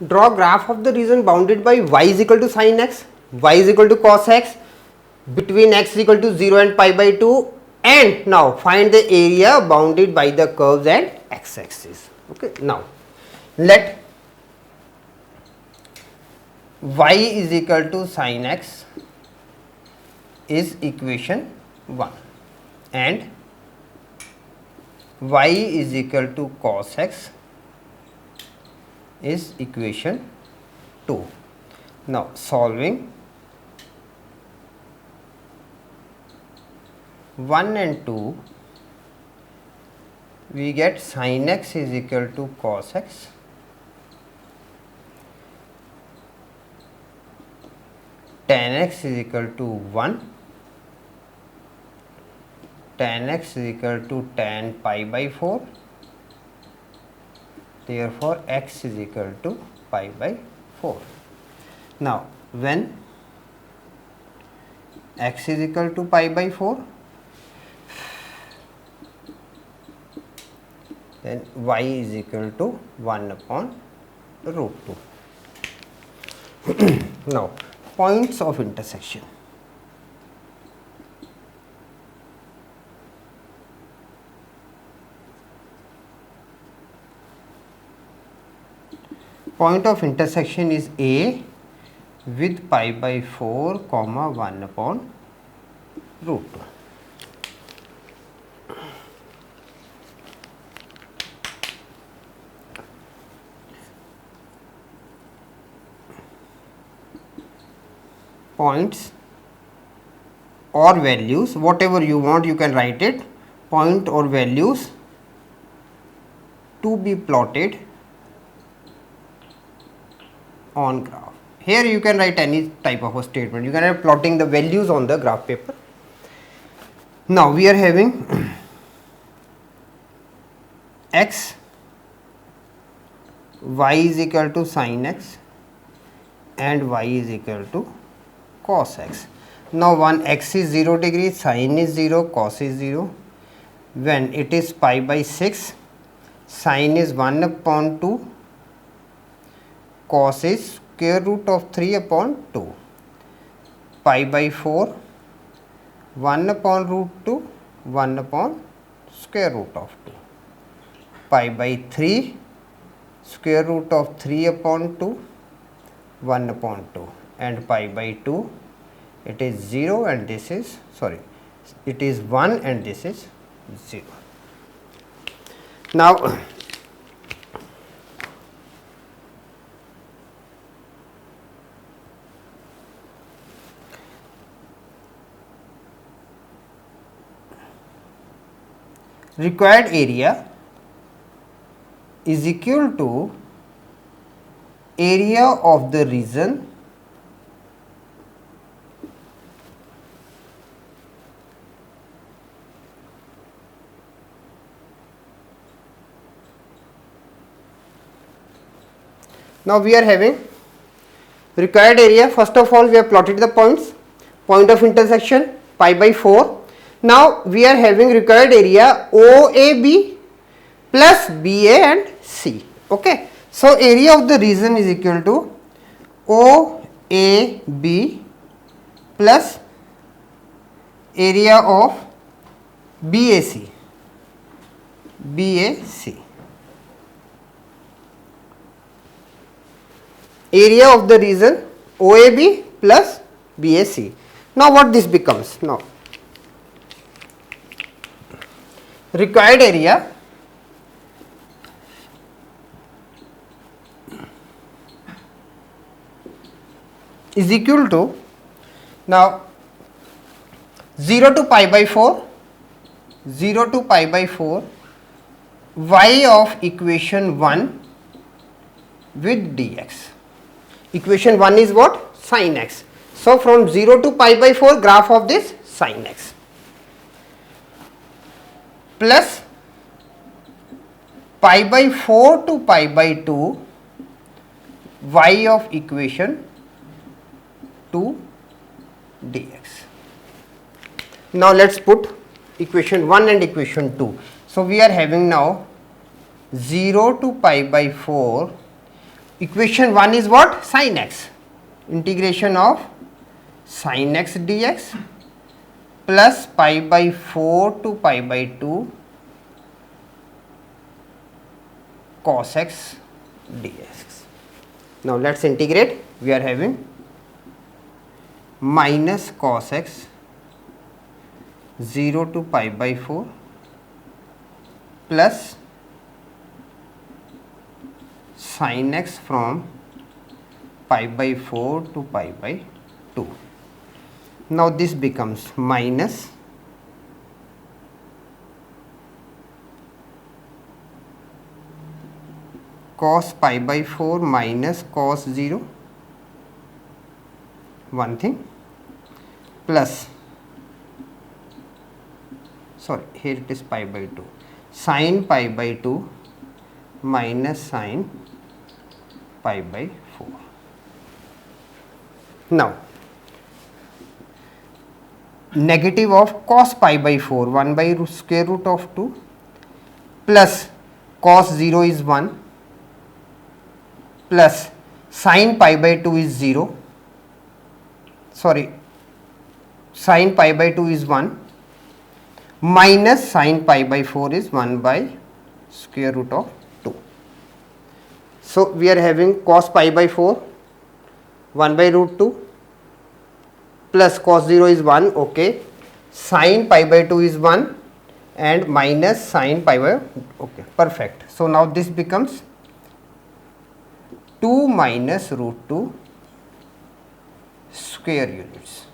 Draw graph of the region bounded by y is equal to sin x, y is equal to cos x, between x is equal to 0 and pi by 2, and now find the area bounded by the curves and x axis. Okay. Now let y is equal to sin x is equation 1 and y is equal to cos x is equation 2. Now solving 1 and 2, we get sin x is equal to cos x, tan x is equal to 1, tan x is equal to tan pi by 4, therefore x is equal to pi by 4. Now when x is equal to pi by 4, then y is equal to 1 upon root 2. Now points of intersection. Point of intersection is A with pi by 4 comma 1 upon root 2. Points or values, whatever you want you can write it, point or values to be plotted on graph. Here you can write any type of a statement, you can have plotting the values on the graph paper. Now we are having x, y is equal to sin x and y is equal to cos x. Now when x is 0 degree, sin is 0, cos is 0. When it is pi by 6, sin is 1 upon 2, cos is square root of 3 upon 2. Pi by 4, 1 upon root 2, 1 upon square root of 2. Pi by 3, square root of 3 upon 2, 1 upon 2, and pi by 2, it is 0 and this is, sorry, it is 1 and this is 0. Now required area is equal to area of the region Now we are having required area. First of all, we have plotted the points, point of intersection pi by 4. Now we are having required area OAB plus BA and C. Okay. So area of the region is equal to OAB plus area of BAC. Area of the region OAB plus BAC. Now what this becomes? Now required area is equal to, now 0 to pi by 4, 0 to pi by 4 y of equation 1 with dx. Equation 1 is what? Sin x. So from 0 to pi by 4 graph of this sin x plus pi by 4 to pi by 2 y of equation 2 dx. Now let us put equation 1 and equation 2. So we are having now 0 to pi by 4 equation 1 is what? Sin x. Integration of sin x dx plus pi by 4 to pi by 2 cos x dx. Now let's integrate. We are having minus cos x 0 to pi by 4 plus sin x from pi by 4 to pi by 2. Now this becomes minus cos pi by 4 minus cos 0, one thing, plus, sorry, here it is pi by 2, sin pi by 2 minus sin pi by 4. Now, negative of cos pi by 4, 1 by square root of 2 plus cos 0 is 1 plus sin pi by 2 is 0, sorry, sin pi by 2 is 1 minus sin pi by 4 is 1 by square root of 2. So, we are having cos pi by 4 1 by root 2 plus cos 0 is 1, okay, sin pi by 2 is 1 and minus sin pi by, okay, perfect. So, now this becomes 2 minus root 2 square units,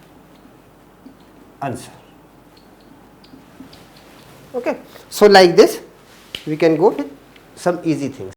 answer. Okay. So, like this we can go with some easy things.